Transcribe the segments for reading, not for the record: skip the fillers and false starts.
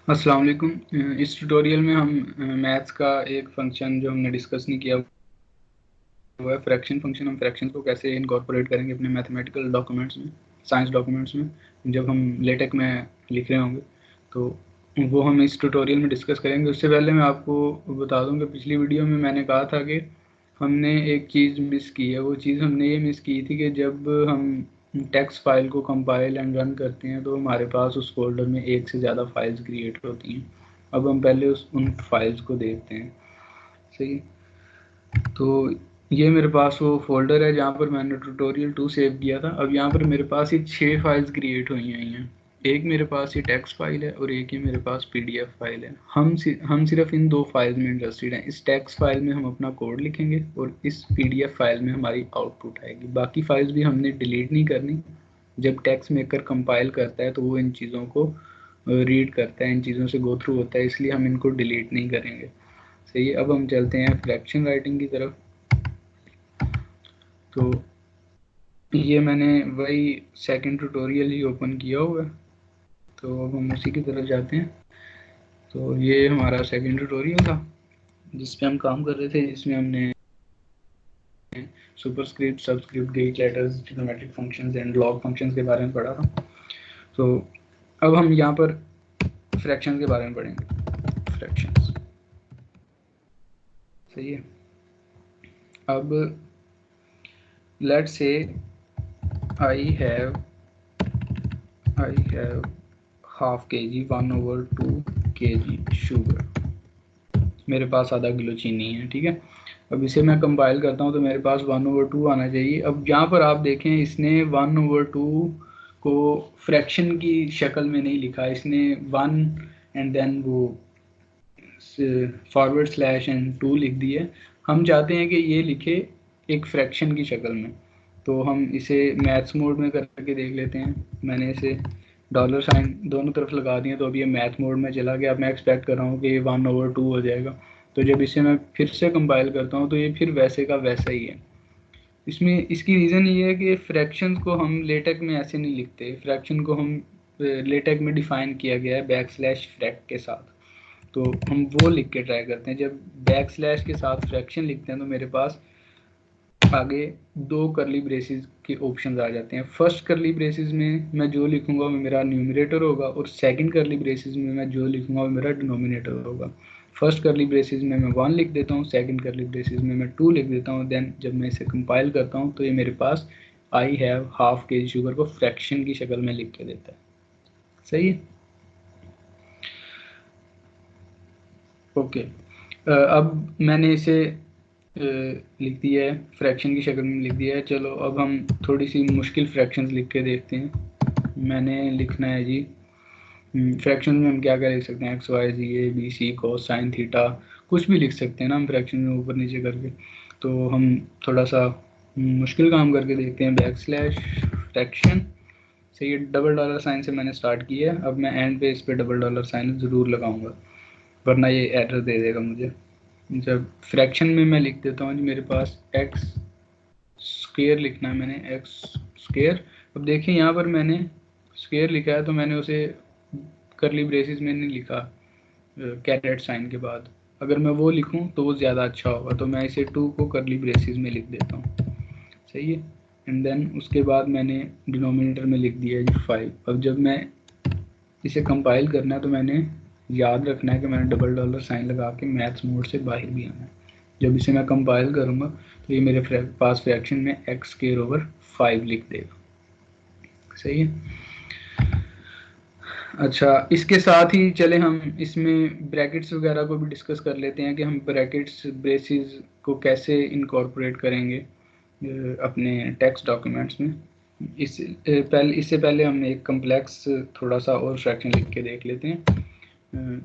अस्सलाम वालेकुम। इस ट्यूटोरियल में हम मैथ्स का एक फंक्शन जो हमने डिस्कस नहीं किया हुआ है, फ्रैक्शन फंक्शन। हम फ्रैक्शन को कैसे इनकॉर्पोरेट करेंगे अपने मैथमेटिकल डॉक्यूमेंट्स में, साइंस डॉक्यूमेंट्स में, जब हम लेटेक में लिख रहे होंगे तो वो हम इस ट्यूटोरियल में डिस्कस करेंगे। उससे पहले मैं आपको बता दूं कि पिछली वीडियो में मैंने कहा था कि हमने एक चीज़ मिस की है। वो चीज़ हमने ये मिस की थी कि जब हम टेक्स्ट फाइल को कंपाइल एंड रन करते हैं तो हमारे पास उस फोल्डर में एक से ज़्यादा फाइल्स क्रिएट होती हैं। अब हम पहले उन फाइल्स को देखते हैं। सही। तो ये मेरे पास वो फोल्डर है जहाँ पर मैंने ट्यूटोरियल 2 सेव किया था। अब यहाँ पर मेरे पास ये 6 फाइल्स क्रिएट हुई हैं। एक मेरे पास ये टेक्स्ट फाइल है और एक ही मेरे पास पीडीएफ फाइल है। हम सिर्फ इन दो फाइल्स में इंटरेस्टेड हैं। इस टेक्स्ट फाइल में हम अपना कोड लिखेंगे और इस पीडीएफ फाइल में हमारी आउटपुट आएगी। बाकी फाइल्स भी हमने डिलीट नहीं करनी। जब टेक्स्ट मेकर कंपाइल करता है तो वो इन चीज़ों को रीड करता है, इन चीज़ों से गो थ्रू होता है, इसलिए हम इनको डिलीट नहीं करेंगे। सही है। अब हम चलते हैं फ्रैक्शन राइटिंग की तरफ। तो ये मैंने वही सेकंड ट्यूटोरियल ही ओपन किया हुआ है, तो अब हम उसी की तरफ जाते हैं। तो ये हमारा सेकंड ट्यूटोरियल था जिस पे हम काम कर रहे थे, जिसमें हमने सुपरस्क्रिप्ट, सबस्क्रिप्ट, गेट letters, trigonometric functions and log functions के बारे में पढ़ा था। तो अब हम यहाँ पर फ्रैक्शन के बारे में पढ़ेंगे। फ्रैक्शंस। सही है। अब let's say I have half के जी 1/2 kg शुगर। मेरे पास आधा किलो चीनी है। ठीक है। अब इसे मैं कंपाइल करता हूँ तो मेरे पास 1/2 आना चाहिए। अब यहाँ पर आप देखें, इसने 1/2 को फ्रैक्शन की शक्ल में नहीं लिखा, इसने 1 एंड देन वो फॉरवर्ड स्लैश एंड 2 लिख दी है। हम चाहते हैं कि ये लिखे एक फ्रैक्शन की शक्ल में, तो हम इसे मैथ्स मोड में करके देख लेते हैं। मैंने इसे डॉलर साइन दोनों तरफ लगा दिए, तो अब ये मैथ मोड में चला गया। अब मैं एक्सपेक्ट कर रहा हूँ कि ये 1/2 हो जाएगा। तो जब इसे मैं फिर से कंपाइल करता हूँ तो ये फिर वैसे का वैसा ही है। इसमें इसकी रीज़न ये है कि फ्रैक्शंस को हम लेटेक में ऐसे नहीं लिखते। फ्रैक्शन को हम लेटेक में डिफाइन किया गया है बैक स्लैश फ्रैक के साथ। तो हम वो लिख के ट्राई करते हैं। जब बैक स्लैश के साथ फ्रैक्शन लिखते हैं तो मेरे पास आगे दो करली ब्रेसेस के ऑप्शन आ जाते हैं। फर्स्ट करली ब्रेसेस में मैं जो लिखूंगा वो मेरा न्यूमरेटर होगा और सेकंड करली ब्रेसेस में मैं जो लिखूंगा वो मेरा डिनोमिनेटर होगा। फर्स्ट करली ब्रेसेस में मैं 1 लिख देता हूँ, सेकंड करली ब्रेसेस में मैं 2 लिख देता हूँ। देन जब मैं इसे कंपाइल करता हूँ तो ये मेरे पास आई हैव हाफ के जी शुगर को फ्रैक्शन की शक्ल में लिख के देता है। सही है। ओके। अब मैंने इसे लिख दिया है, फ्रैक्शन की शक्ल में लिख दिया है। चलो अब हम थोड़ी सी मुश्किल फ्रैक्शंस लिख के देखते हैं। मैंने लिखना है जी, फ्रैक्शन में हम क्या क्या लिख सकते हैं, x y z a b c cos sine theta, कुछ भी लिख सकते हैं ना हम फ्रैक्शन में ऊपर नीचे करके। तो हम थोड़ा सा मुश्किल काम करके देखते हैं। बैक स्लैश फ्रैक्शन से ये डबल डॉलर साइन से मैंने स्टार्ट किया है। अब मैं एंड पे इस पर डबल डॉलर साइन ज़रूर लगाऊंगा, वरना ये एरर दे देगा मुझे। जब फ्रैक्शन में मैं लिख देता हूँ जी, मेरे पास एक्स स्क्वेयर लिखना है, मैंने एक्स स्क्वेयर। अब देखिए यहाँ पर मैंने स्क्वेयर लिखा है तो मैंने उसे करली ब्रेसिस में नहीं लिखा कैरेट साइन के बाद। अगर मैं वो लिखूँ तो वो ज़्यादा अच्छा होगा, तो मैं इसे 2 को करली ब्रेसिस में लिख देता हूँ। सही है। एंड देन उसके बाद मैंने डिनोमिनेटर में लिख दिया जी 5। अब जब मैं इसे कंपाइल करना है तो मैंने याद रखना है कि मैंने डबल डॉलर साइन लगा के मैथ्स मोड से बाहर भी आना है। जब इसे मैं कंपाइल करूँगा तो ये मेरे पास फ्रैक्शन में एक्स स्क्वायर ओवर 5 लिख देगा। सही है। अच्छा, इसके साथ ही चले हम इसमें ब्रैकेट्स वगैरह को भी डिस्कस कर लेते हैं कि हम ब्रैकेट्स ब्रेसिस को कैसे इनकॉर्पोरेट करेंगे अपने टेक्स्ट डॉक्यूमेंट्स में। इससे पहले हम एक कम्प्लेक्स थोड़ा सा और फ्रैक्शन लिख के देख लेते हैं।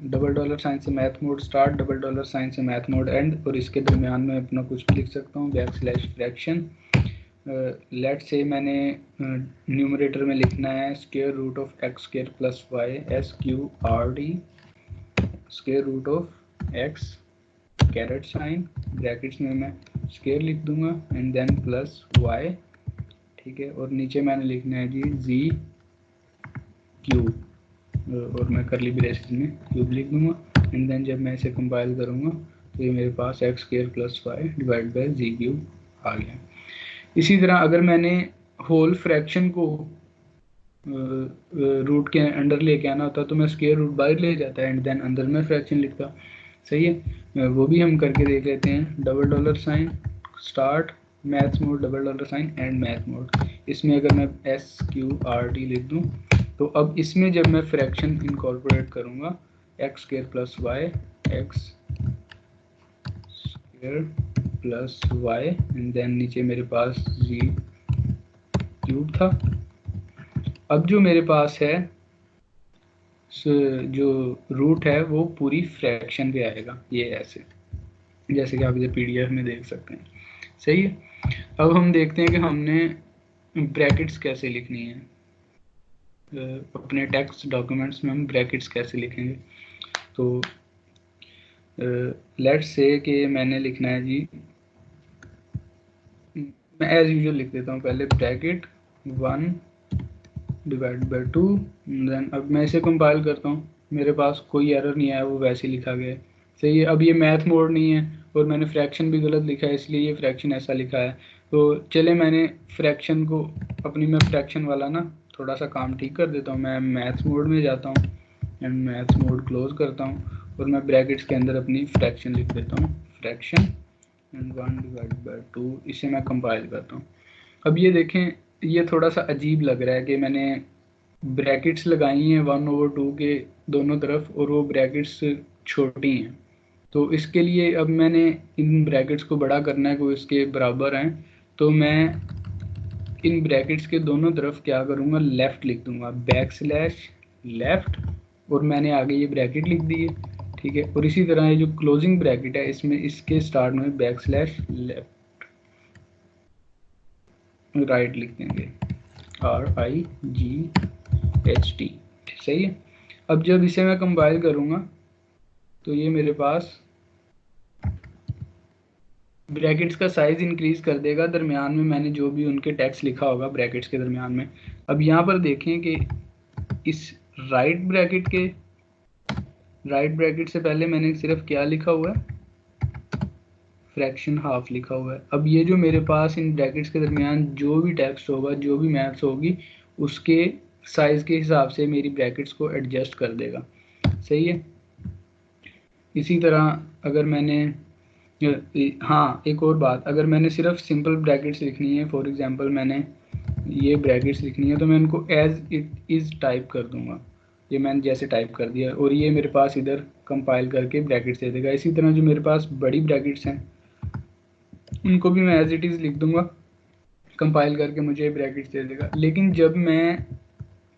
डबल डॉलर साइन से math mode start, double dollar sign से मैथ मोड एंड, और इसके दरमियान में अपना कुछ भी लिख सकता हूँ, बैक स्लैश फ्रैक्शन। लेट से मैंने न्यूमरेटर में लिखना है square root of x square plus y SQRD, square root of x caret sign, brackets में मैं स्क्वायर लिख दूंगा एंड देन प्लस वाई। ठीक है। और नीचे मैंने लिखना है जी जी क्यूब। और मैं करली ब्रेसेस में क्यूब लिख दूंगा एंड देन जब मैं इसे कंपाइल करूंगा तो ये मेरे पास X square plus Y divide by G cube आ गया। इसी तरह अगर मैंने होल फ्रैक्शन को रूट के अंदर लेके आना होता तो मैं स्क्वायर रूट बाहर ले जाता एंड देन अंदर में फ्रैक्शन लिखता। सही है, वो भी हम करके देख लेते हैं। Double dollar sign start maths mode double dollar sign end math mode. इसमें अगर मैं SQRT लिख दूं तो अब इसमें जब मैं फ्रैक्शन इनकॉर्पोरेट करूंगा x square plus y x square plus y and then नीचे मेरे पास जी क्यूब था। अब जो मेरे पास है जो रूट है वो पूरी फ्रैक्शन पे आएगा, ये ऐसे जैसे कि आप इसे PDF में देख सकते हैं। सही है, अब हम देखते हैं कि हमने ब्रैकेट्स कैसे लिखनी है। अपने टेक्स्ट डॉक्यूमेंट्स में हम ब्रैकेट्स कैसे लिखेंगे। तो लेट्स से कि मैंने लिखना है जी, मैं एज यूजुअल लिख देता हूँ पहले ब्रैकेट 1 डिवाइड बाई 2 देन अब मैं इसे कंपाइल करता हूँ, मेरे पास कोई एरर नहीं आया, वो वैसे ही लिखा गया है। सही है, अब ये मैथ मोड नहीं है और मैंने फ्रैक्शन भी गलत लिखा है इसलिए ये फ्रैक्शन ऐसा लिखा है। तो चले मैंने फ्रैक्शन को मैं फ्रैक्शन वाला ना थोड़ा सा काम ठीक कर देता हूँ। मैं मैथ्स मोड में जाता हूँ एंड मैथ्स मोड क्लोज करता हूँ और मैं ब्रैकेट्स के अंदर अपनी फ्रैक्शन लिख देता हूँ, फ्रैक्शन एंड 1 डिवाइड बाई 2। इसे मैं कंपाइल करता हूँ। अब ये देखें, ये थोड़ा सा अजीब लग रहा है कि मैंने ब्रैकेट्स लगाई हैं 1/2 के दोनों तरफ और वो ब्रैकेट्स छोटी हैं। तो इसके लिए अब मैंने इन ब्रैकेट्स को बड़ा करना है, कोई इसके बराबर हैं, तो मैं इन ब्रैकेट्स के दोनों तरफ क्या करूँगा, लेफ़्ट लिख दूंगा, बैकस्लैश लेफ़्ट और मैंने आगे ये ब्रैकेट लिख दी है। ठीक है, और इसी तरह ये जो क्लोजिंग ब्रैकेट है इसमें इसके स्टार्ट में बैकस्लैश लेफ्ट राइट लिख देंगे, RIGHT। सही है, अब जब इसे मैं कंपाइल करूँगा तो ये मेरे पास ब्रैकेट्स का साइज इंक्रीज कर देगा, दरमियान में मैंने जो भी उनके टेक्स्ट लिखा होगा ब्रैकेट्स के दरमियान में। अब यहाँ पर देखें कि इस राइट ब्रैकेट से पहले मैंने सिर्फ क्या लिखा हुआ है, फ्रैक्शन हाफ लिखा हुआ है। अब ये जो मेरे पास इन ब्रैकेट्स के दरमियान जो भी टेक्स्ट होगा, जो भी मैथ्स होगी, उसके साइज के हिसाब से मेरी ब्रैकेट्स को एडजस्ट कर देगा। सही है, इसी तरह अगर मैंने हाँ एक और बात, अगर मैंने सिर्फ सिंपल ब्रैकेट्स लिखनी है, फॉर एग्जांपल मैंने ये ब्रैकेट्स लिखनी है तो मैं इनको एज इट इज़ टाइप कर दूंगा। ये मैंने जैसे टाइप कर दिया और ये मेरे पास इधर कंपाइल करके ब्रैकेट्स दे देगा। इसी तरह जो मेरे पास बड़ी ब्रैकेट्स हैं उनको भी मैं एज इट इज़ लिख दूंगा, कंपाइल करके मुझे ब्रैकेट्स दे देगा। लेकिन जब मैं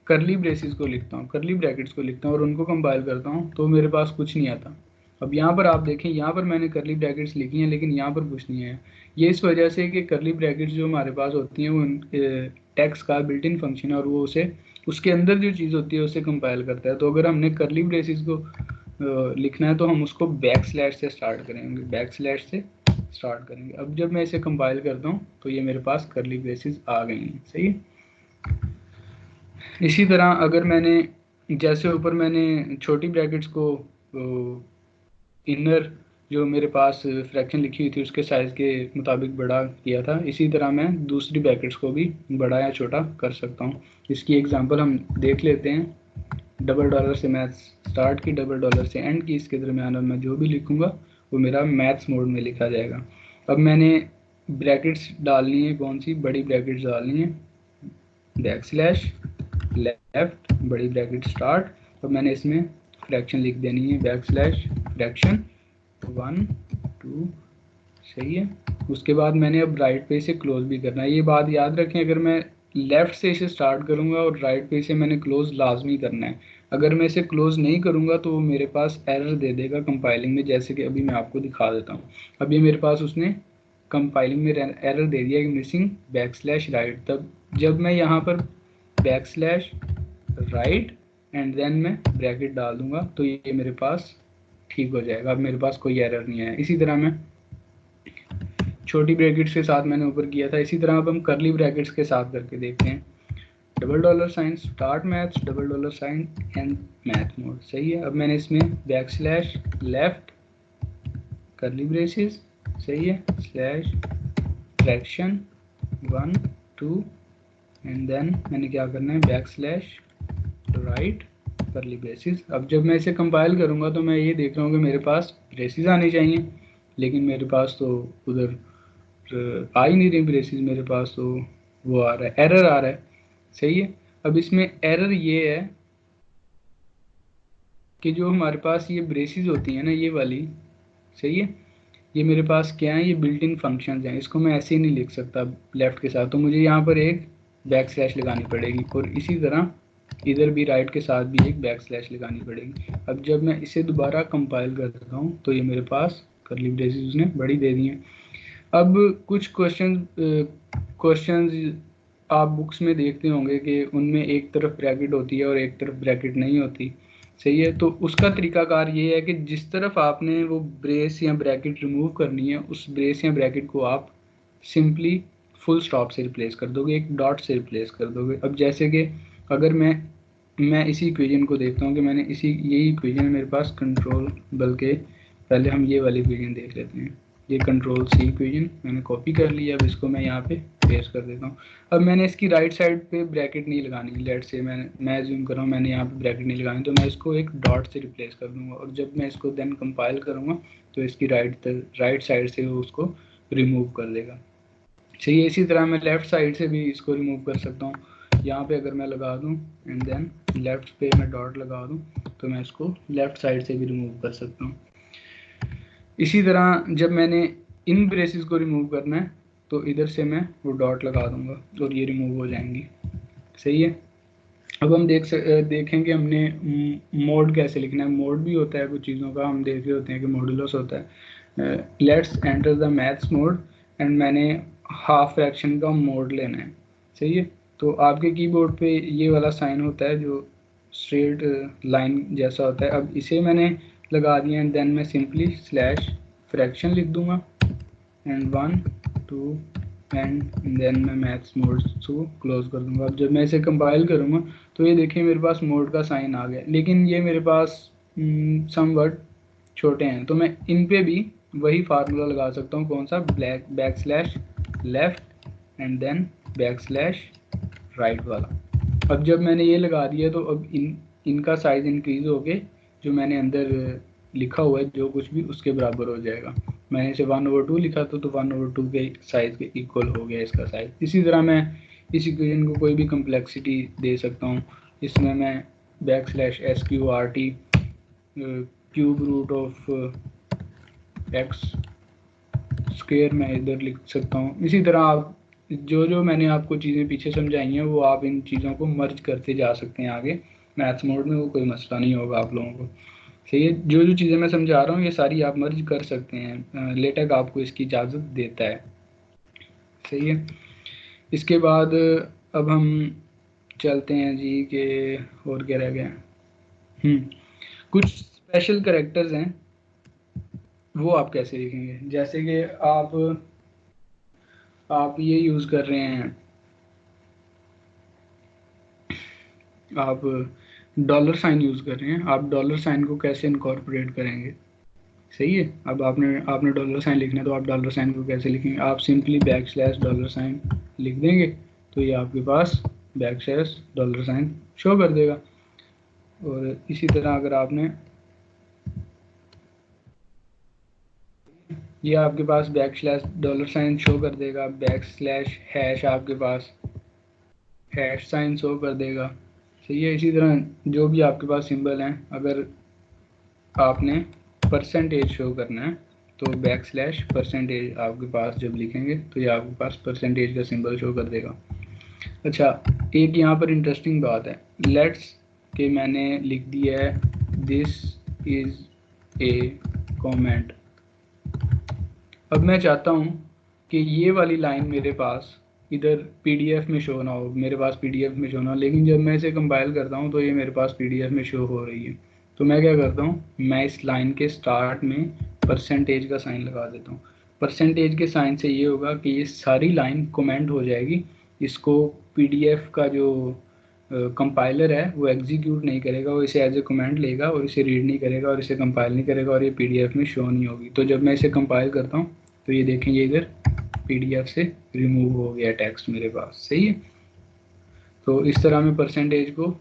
करली ब्रेसेस को लिखता हूँ, करली ब्रैकेट्स को लिखता हूँ और उनको कंपाइल करता हूँ तो मेरे पास कुछ नहीं आता। अब यहाँ पर आप देखें, यहाँ पर मैंने करली ब्रैकेट्स लिखी हैं लेकिन यहाँ पर कुछ नहीं है। ये इस वजह से कि करली ब्रैकेट्स जो हमारे पास होती हैं वो टेक्स्ट का बिल्ट इन फंक्शन है और वो उसे उसके अंदर जो चीज़ होती है उसे कंपाइल करता है। तो अगर हमने करली ब्रेसेस को लिखना है तो हम उसको बैकस्लैश से स्टार्ट करेंगे, बैकस्लैश से स्टार्ट करेंगे। अब जब मैं इसे कंपाइल करता हूँ तो ये मेरे पास करली ब्रेसेस आ गई हैं। सही है, इसी तरह अगर मैंने जैसे ऊपर मैंने छोटी ब्रैकेट्स को इनर जो मेरे पास फ्रैक्शन लिखी हुई थी उसके साइज़ के मुताबिक बड़ा किया था, इसी तरह मैं दूसरी ब्रैकेट्स को भी बड़ा या छोटा कर सकता हूँ। इसकी एग्जांपल हम देख लेते हैं। डबल डॉलर से मैथ्स स्टार्ट की, डबल डॉलर से एंड की, इसके दरमियान मैं जो भी लिखूँगा वो मेरा मैथ्स मोड में लिखा जाएगा। अब मैंने ब्रैकेट्स डालनी है, कौन सी बड़ी ब्रैकेट्स डालनी है, बैकस्लैश लेफ्ट बड़ी ब्रैकेट स्टार्ट। अब मैंने इसमें फ्रैक्शन लिख देनी है, बैकस्लैश फ्रैक्शन 1 2। सही है, उसके बाद मैंने अब राइट पे इसे क्लोज भी करना है। ये बात याद रखें, अगर मैं लेफ़्ट से इसे स्टार्ट करूंगा और राइट पे इसे मैंने क्लोज लाजमी करना है। अगर मैं इसे क्लोज नहीं करूंगा तो वो मेरे पास एरर दे देगा कंपाइलिंग में, जैसे कि अभी मैं आपको दिखा देता हूँ। अब ये मेरे पास उसने कंपाइलिंग में एरर दे दिया कि मिसिंग बैकस्लैश राइट। तब जब मैं यहाँ पर बैकस्लैश राइट एंड देन मैं ब्रैकेट डाल दूंगा तो ये मेरे पास ठीक हो जाएगा। अब मेरे पास कोई एरर नहीं है। इसी तरह मैं छोटी ब्रैकेट्स के साथ मैंने ऊपर किया था, इसी तरह अब हम करली ब्रैकेट्स के साथ करके देखते हैं। Double dollar sign start maths, double dollar sign end math mode. सही है। अब मैंने इसमें back slash left curly braces, सही है, स्लैश फ्रैक्शन 1 2 एंड देन मैंने क्या करना है, बैक स्लैश राइट करली ब्रेसेस। अब जब मैं इसे कंपाइल करूंगा तो मैं ये देख रहा हूँ कि मेरे पास ब्रेसेस आने चाहिए, लेकिन मेरे पास तो उधर आ ही नहीं रही ब्रेसेस, मेरे पास तो वो आ रहा है, एरर आ रहा है। सही है। अब इसमें एरर ये है कि जो हमारे पास ये ब्रेसेस होती हैं ना, ये वाली, सही है, ये मेरे पास क्या है, ये बिल्ट इन फंक्शंस हैं, इसको मैं ऐसे ही नहीं लिख सकता लेफ्ट के साथ, तो मुझे यहाँ पर एक बैक स्लैश लगानी पड़ेगी, और इसी तरह इधर भी राइट के साथ भी एक बैक स्लैश लगानी पड़ेगी। अब जब मैं इसे दोबारा कंपाइल करता हूँ तो ये मेरे पास करली ब्रेसेस उसने बड़ी दे दी हैं। अब कुछ क्वेश्चंस आप बुक्स में देखते होंगे कि उनमें एक तरफ ब्रैकेट होती है और एक तरफ ब्रैकेट नहीं होती। सही है। तो उसका तरीकाकार ये है कि जिस तरफ आपने वो ब्रेस या ब्रैकेट रिमूव करनी है, उस ब्रेस या ब्रैकेट को आप सिंपली फुल स्टॉप से रिप्लेस कर दोगे, एक डॉट से रिप्लेस कर दोगे। अब जैसे कि अगर मैं इसी इक्वेशन को देखता हूँ कि मैंने यही इक्वेशन है मेरे पास, कंट्रोल, बल्कि पहले हम ये वाली इक्वेशन देख लेते हैं। ये कंट्रोल सी इक्वेशन मैंने कॉपी कर लिया। अब इसको मैं यहाँ पे पेस्ट कर देता हूँ। अब मैंने इसकी राइट साइड पे ब्रैकेट नहीं लगानी, लेट से मैं जूम कर रहा हूँ, मैंने यहाँ पे ब्रैकेट नहीं लगानी, तो मैं इसको एक डॉट से रिप्लेस कर दूंगा, और जब मैं इसको देन कंपाइल करूँगा तो इसकी राइट साइड से वो उसको रिमूव कर देगा। सही है। इसी तरह मैं लेफ्ट साइड से भी इसको रिमूव कर सकता हूँ। यहाँ पे अगर मैं लगा दूँ एंड देन लेफ्ट पे मैं डॉट लगा दूँ तो मैं इसको लेफ्ट साइड से भी रिमूव कर सकता हूँ। इसी तरह जब मैंने इन ब्रेसेस को रिमूव करना है तो इधर से मैं वो डॉट लगा दूंगा और ये रिमूव हो जाएंगी। सही है। अब हम देखेंगे हमने मोड कैसे लिखना है। मोड भी होता है कुछ चीज़ों का, हम देख रहे होते हैं कि मॉडुलस होता है। Let's enter the maths mode and मैंने हाफ फ्रैक्शन का मोड लेना है। सही है। तो आपके कीबोर्ड पे ये वाला साइन होता है जो स्ट्रेट लाइन जैसा होता है। अब इसे मैंने लगा दिया एंड देन मैं सिंपली स्लैश फ्रैक्शन लिख दूंगा एंड 1 2 एंड देन मैं मैथ्स मोड को क्लोज कर दूंगा। अब जब मैं इसे कंपाइल करूंगा तो ये देखिए मेरे पास मोड का साइन आ गया, लेकिन ये मेरे पास सम वर्ड छोटे हैं, तो मैं इन पे भी वही फार्मूला लगा सकता हूँ। कौन सा? Back slash left and then back slash right वाला। अब जब मैंने ये लगा दिया तो अब इनका साइज इंक्रीज हो गए, जो मैंने अंदर लिखा हुआ है जो कुछ भी उसके बराबर हो जाएगा। मैंने इसे 1/2 लिखा था तो 1/2 के साइज के इक्वल हो गया इसका साइज। इसी तरह मैं इस इक्वेशन को कोई भी कम्प्लेक्सिटी दे सकता हूँ। इसमें मैं back slash SQRT cube root of x square मैं इधर लिख सकता हूँ। इसी तरह आप जो मैंने आपको चीज़ें पीछे समझाई हैं वो आप इन चीज़ों को मर्ज करते जा सकते हैं आगे मैथ्स मोड में, वो कोई मसला नहीं होगा आप लोगों को। सही है। जो चीज़ें मैं समझा रहा हूँ ये सारी आप मर्ज कर सकते हैं, लेटेक आपको इसकी इजाज़त देता है। सही है। इसके बाद अब हम चलते हैं जी के और क्या रह गया। कुछ स्पेशल कैरेक्टर्स हैं, वो आप कैसे लिखेंगे। जैसे कि आप ये यूज़ कर रहे हैं, आप डॉलर साइन यूज़ कर रहे हैं, आप डॉलर साइन को कैसे इनकॉर्पोरेट करेंगे। सही है। अब आपने डॉलर साइन लिखना है तो आप डॉलर साइन को कैसे लिखेंगे। आप simply back slash dollar sign लिख देंगे तो ये आपके पास back slash dollar sign show कर देगा। और इसी तरह अगर आपने ये आपके पास back slash dollar sign show कर देगा, बैक स्लैश हैश आपके पास हैश साइन शो कर देगा। सही है। इसी तरह जो भी आपके पास सिंबल हैं, अगर आपने परसेंटेज शो करना है तो बैक स्लैश परसेंटेज आपके पास जब लिखेंगे तो ये आपके पास परसेंटेज का सिंबल शो कर देगा। अच्छा, एक यहाँ पर इंटरेस्टिंग बात है। लेट्स के मैंने लिख दिया है दिस इज ए कमेंट। अब मैं चाहता हूँ कि ये वाली लाइन मेरे पास इधर पीडीएफ में शो ना हो, मेरे पास पीडीएफ में शो ना हो, लेकिन जब मैं इसे कंपाइल करता हूँ तो ये मेरे पास पीडीएफ में शो हो रही है। तो मैं क्या करता हूँ, मैं इस लाइन के स्टार्ट में परसेंटेज का साइन लगा देता हूँ। परसेंटेज के साइन से ये होगा कि ये सारी लाइन कमेंट हो जाएगी। इसको पीडीएफ का जो कंपाइलर है वो एग्जीक्यूट नहीं करेगा, वो इसे एज ए कमांड लेगा और इसे रीड नहीं करेगा और इसे कंपाइल नहीं करेगा और ये पीडीएफ में शो नहीं होगी। तो जब मैं इसे कंपाइल करता हूँ तो ये देखें ये इधर पीडीएफ से रिमूव हो गया टेक्स्ट मेरे पास, सही है। तो इस तरह मैं परसेंटेज को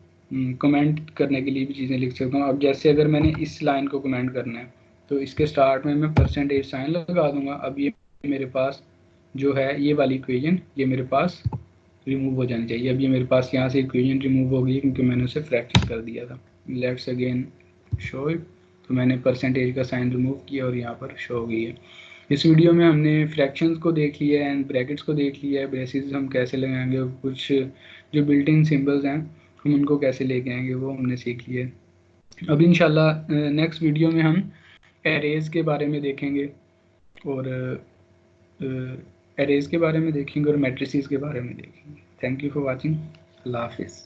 कमेंट करने के लिए भी चीज़ें लिख सकता हूँ। अब जैसे अगर मैंने इस लाइन को कमेंट करना है तो इसके स्टार्ट में मैं परसेंटेज साइन लगा दूंगा। अब ये मेरे पास जो है ये वाली इक्वेशन ये मेरे पास रिमूव हो जानी चाहिए। अब ये मेरे पास यहाँ से इक्वेशन रिमूव हो गई क्योंकि मैंने उसे फ्रैक्शन कर दिया था। Let's again show it. तो मैंने परसेंटेज का साइन रिमूव किया और यहाँ पर शो हो गई है। इस वीडियो में हमने फ्रैक्शंस को देख लिया है एंड ब्रैकेट्स को देख लिया है, ब्रेसेस हम कैसे लगाएंगे, कुछ जो बिल्ट इन सिम्बल्स हैं हम उनको कैसे लेके आएंगे वो हमने सीख लिया है। अब इंशाल्लाह नेक्स्ट वीडियो में हम एरेज के बारे में देखेंगे और एरेज के बारे में देखेंगे और मैट्रिसेस के बारे में देखेंगे। Thank you for watching. अल्लाह हाफिज़।